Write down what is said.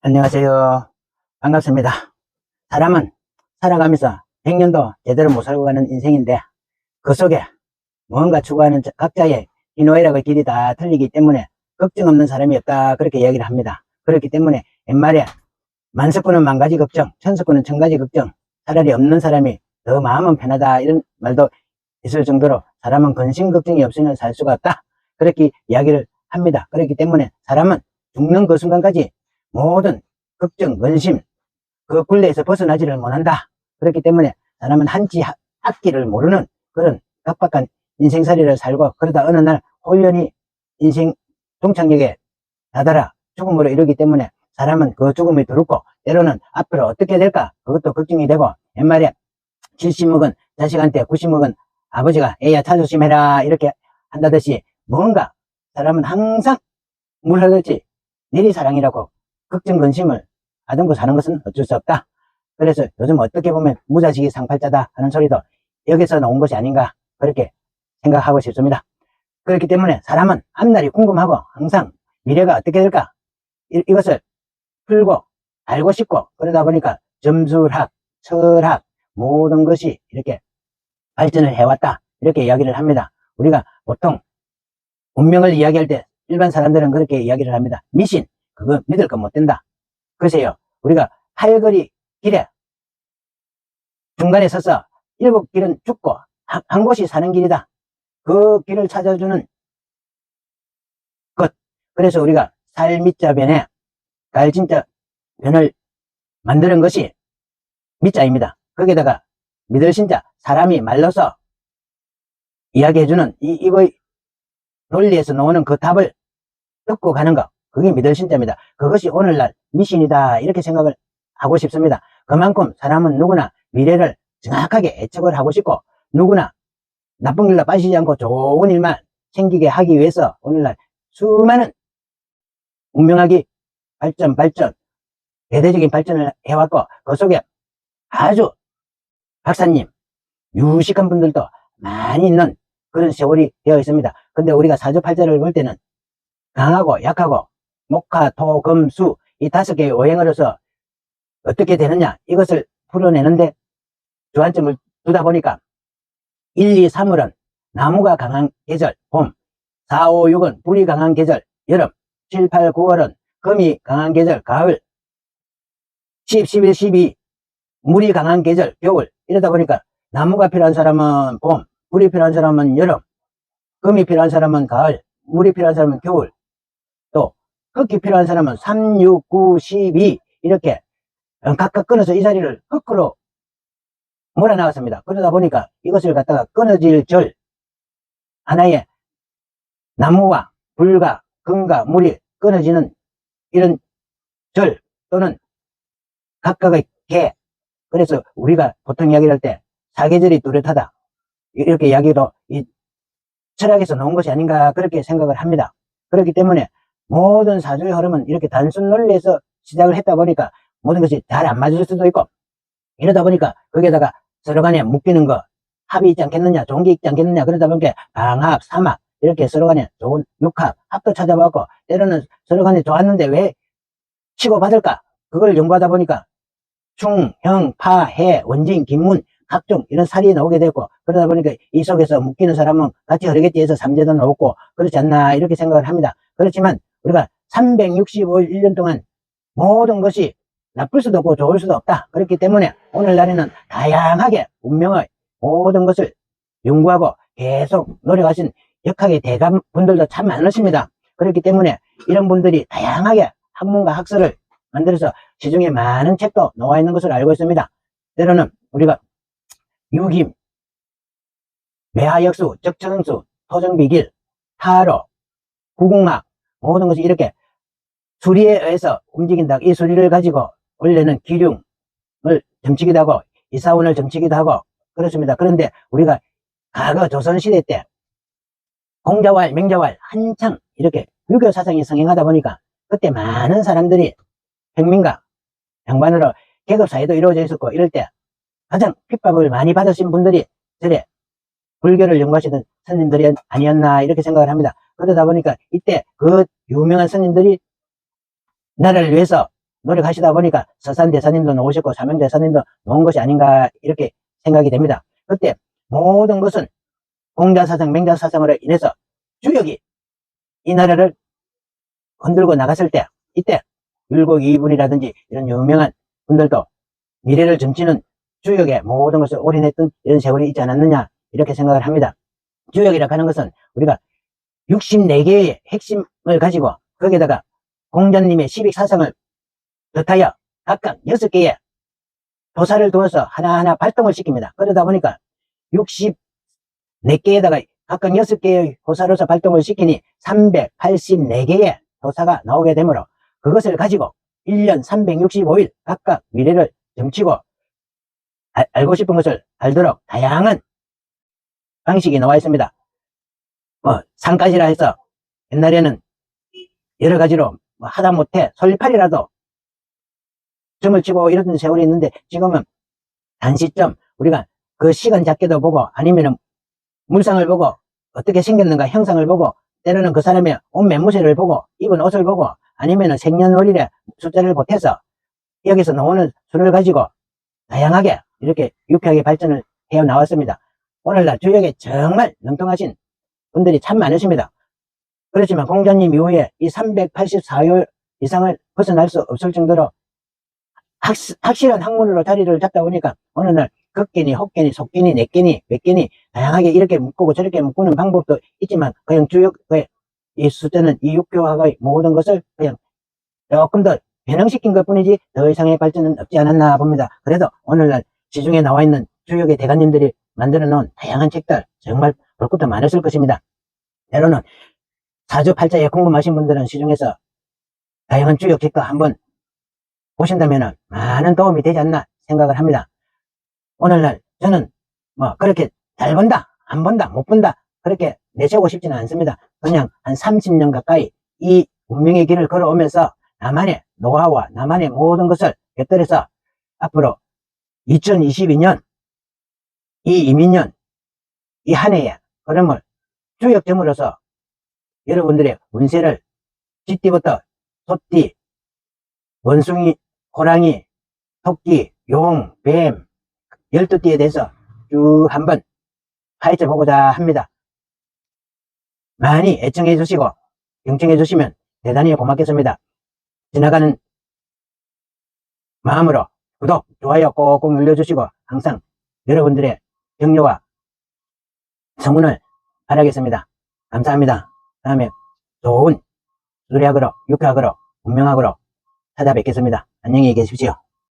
안녕하세요. 반갑습니다. 사람은 살아가면서 100년도 제대로 못 살고 가는 인생인데 그 속에 뭔가 추구하는 각자의 희노애락의 길이 다 틀리기 때문에 걱정 없는 사람이 없다, 그렇게 이야기를 합니다. 그렇기 때문에 옛말에 만석군은 만가지 걱정, 천석군은 천가지 걱정, 차라리 없는 사람이 더 마음은 편하다, 이런 말도 있을 정도로 사람은 근심 걱정이 없으면 살 수가 없다, 그렇게 이야기를 합니다. 그렇기 때문에 사람은 죽는 그 순간까지 모든 걱정, 근심, 그 굴레에서 벗어나지를 못한다. 그렇기 때문에 사람은 한치 앞길을 모르는 그런 각박한 인생살이를 살고, 그러다 어느 날 홀연히 인생 종착역에 다다라 죽음으로 이르기 때문에 사람은 그 죽음이 두렵고, 때로는 앞으로 어떻게 될까 그것도 걱정이 되고, 옛말에 70먹은 자식한테 90먹은 아버지가 애야 차 조심해라 이렇게 한다듯이, 뭔가 사람은 항상 물 흐르듯이 내리사랑이라고 걱정 근심을 하던고 사는 것은 어쩔 수 없다. 그래서 요즘 어떻게 보면 무자식이 상팔자다 하는 소리도 여기서 나온 것이 아닌가, 그렇게 생각하고 싶습니다. 그렇기 때문에 사람은 앞날이 궁금하고 항상 미래가 어떻게 될까 이것을 풀고 알고 싶고, 그러다 보니까 점술학, 철학 모든 것이 이렇게 발전을 해왔다, 이렇게 이야기를 합니다. 우리가 보통 운명을 이야기할 때 일반 사람들은 그렇게 이야기를 합니다. 미신, 그거 믿을 건 못 된다. 글쎄요, 우리가 팔거리 길에 중간에 서서 7길은 죽고 한 곳이 사는 길이다, 그 길을 찾아주는 것. 그래서 우리가 살미자 변에 갈진자 변을 만드는 것이 미자입니다. 거기다가 믿을 신자, 사람이 말로서 이야기해주는 이거의 논리에서 나오는 그 답을 듣고 가는 것, 그게 믿을 신자입니다. 그것이 오늘날 미신이다, 이렇게 생각을 하고 싶습니다. 그만큼 사람은 누구나 미래를 정확하게 예측을 하고 싶고, 누구나 나쁜 길로 빠지지 않고 좋은 일만 생기게 하기 위해서 오늘날 수많은 운명학이 발전, 대대적인 발전을 해왔고, 그 속에 아주 박사님, 유식한 분들도 많이 있는 그런 세월이 되어 있습니다. 근데 우리가 사주팔자를 볼 때는 강하고 약하고 목화, 토, 금, 수, 이 5개의 오행으로서 어떻게 되느냐, 이것을 풀어내는데 주안점을 두다 보니까 1, 2, 3월은 나무가 강한 계절 봄, 4, 5, 6은 불이 강한 계절 여름, 7, 8, 9월은 금이 강한 계절 가을, 10, 11, 12 물이 강한 계절 겨울. 이러다 보니까 나무가 필요한 사람은 봄, 불이 필요한 사람은 여름, 금이 필요한 사람은 가을, 물이 필요한 사람은 겨울, 또 흙이 필요한 사람은 3, 6, 9, 12 이렇게 각각 끊어서 이 자리를 거꾸로 몰아나왔습니다. 그러다 보니까 이것을 갖다가 끊어질 절, 하나의 나무와 불과 금과 물이 끊어지는 이런 절, 또는 각각의 개. 그래서 우리가 보통 이야기를 할 때 사계절이 뚜렷하다, 이렇게 이야기도 이 철학에서 나온 것이 아닌가, 그렇게 생각을 합니다. 그렇기 때문에 모든 사주의 흐름은 이렇게 단순 논리에서 시작을 했다 보니까 모든 것이 잘 안 맞을 수도 있고, 이러다 보니까 거기에다가 서로 간에 묶이는 거 합이 있지 않겠느냐, 좋은 게 있지 않겠느냐, 그러다 보니까 방합, 삼합 이렇게 서로 간에 좋은 육합, 합도 찾아봤고, 때로는 서로 간에 좋았는데 왜 치고받을까, 그걸 연구하다 보니까 충, 형, 파, 해, 원진, 김문 각종 이런 살이 나오게 되고, 그러다 보니까 이 속에서 묶이는 사람은 같이 흐르겠지 해서 삼재도 나오고 그렇지 않나, 이렇게 생각을 합니다. 그렇지만 우리가 365일 1년 동안 모든 것이 나쁠 수도 없고 좋을 수도 없다. 그렇기 때문에 오늘날에는 다양하게 운명의 모든 것을 연구하고 계속 노력하신 역학의 대감 분들도 참 많으십니다. 그렇기 때문에 이런 분들이 다양하게 학문과 학설을 만들어서 시중에 많은 책도 나와 있는 것을 알고 있습니다. 때로는 우리가 유김, 매하역수, 적정수, 토정비길, 타로, 구궁학 모든 것이 이렇게 수리에 의해서 움직인다. 이 수리를 가지고 원래는 기륭을 점치기도 하고 이사원을 점치기도 하고 그렇습니다. 그런데 우리가 과거 조선시대 때 공자왈, 명자왈 한창 이렇게 유교 사상이 성행하다 보니까 그때 많은 사람들이 평민과 양반으로 계급사회도 이루어져 있었고, 이럴 때 가장 핍박을 많이 받으신 분들이 저래 불교를 연구하시던 스님들이 아니었나, 이렇게 생각을 합니다. 그러다 보니까 이때 그 유명한 스님들이 나라를 위해서 노력하시다 보니까 서산 대사님도 놓으셨고 사명 대사님도 놓은 것이 아닌가 이렇게 생각이 됩니다. 그때 모든 것은 공자사상 맹자사상으로 인해서 주역이 이 나라를 흔들고 나갔을 때 이때 율곡 이분이라든지 이런 유명한 분들도 미래를 점치는 주역에 모든 것을 올인했던 이런 세월이 있지 않았느냐 이렇게 생각을 합니다. 주역이라고 하는 것은 우리가 64개의 핵심을 가지고 거기에다가 공자님의 12사상을 덧하여 각각 6개의 도사를 두어서 하나하나 발동을 시킵니다. 그러다 보니까 64개에다가 각각 6개의 도사로서 발동을 시키니 384개의 도사가 나오게 되므로 그것을 가지고 1년 365일 각각 미래를 점치고 알고 싶은 것을 알도록 다양한 방식이 나와 있습니다. 산까지라 해서 옛날에는 여러 가지로 하다못해 솔팔이라도 점을 치고 이런 세월이 있는데 지금은 단시점 우리가 그 시간 잡기도 보고 아니면은 물상을 보고 어떻게 생겼는가 형상을 보고 때로는 그 사람의 옷 매무새를 보고 입은 옷을 보고 아니면은 생년월일의 숫자를 보태서 여기서 나오는 수를 가지고 다양하게 이렇게 유쾌하게 발전을 해 나왔습니다. 오늘날 주역에 정말 능통하신 분들이 참 많으십니다. 그렇지만 공자님 이후에 이 384요 이상을 벗어날 수 없을 정도로 확실한 학문으로 자리를 잡다 보니까 어느 날 극견이, 혹견이, 속견이, 내견이, 몇견이 다양하게 이렇게 묶고 저렇게 묶는 방법도 있지만 그냥 주역의 이 숫자는 이 육교학의 모든 것을 그냥 조금 더 변형시킨 것 뿐이지 더 이상의 발전은 없지 않았나 봅니다. 그래도 오늘날 시중에 나와 있는 주역의 대가님들이 만들어 놓은 다양한 책들 정말 볼 것도 많으실 것입니다. 때로는 사주팔자에 궁금하신 분들은 시중에서 다양한 주역 책도 한번 보신다면 많은 도움이 되지 않나 생각을 합니다. 오늘날 저는 그렇게 잘 본다, 안 본다, 못 본다 그렇게 내세우고 싶지는 않습니다. 그냥 한 30년 가까이 이 운명의 길을 걸어오면서 나만의 노하우와 나만의 모든 것을 곁들여서 앞으로 2022년 이 이민년 이 한 해의 흐름을 주역점으로서 여러분들의 운세를 쥐띠부터 소띠, 원숭이, 호랑이, 토끼, 용, 뱀 12띠에 대해서 쭉 한번 파헤쳐 보고자 합니다. 많이 애청해 주시고 경청해 주시면 대단히 고맙겠습니다. 지나가는 마음으로 구독, 좋아요 꼭꼭 눌러주시고 항상 여러분들의 격려와 성원을 바라겠습니다. 감사합니다. 다음에 좋은 수리학으로, 육학으로, 운명학으로 찾아뵙겠습니다. 안녕히 계십시오.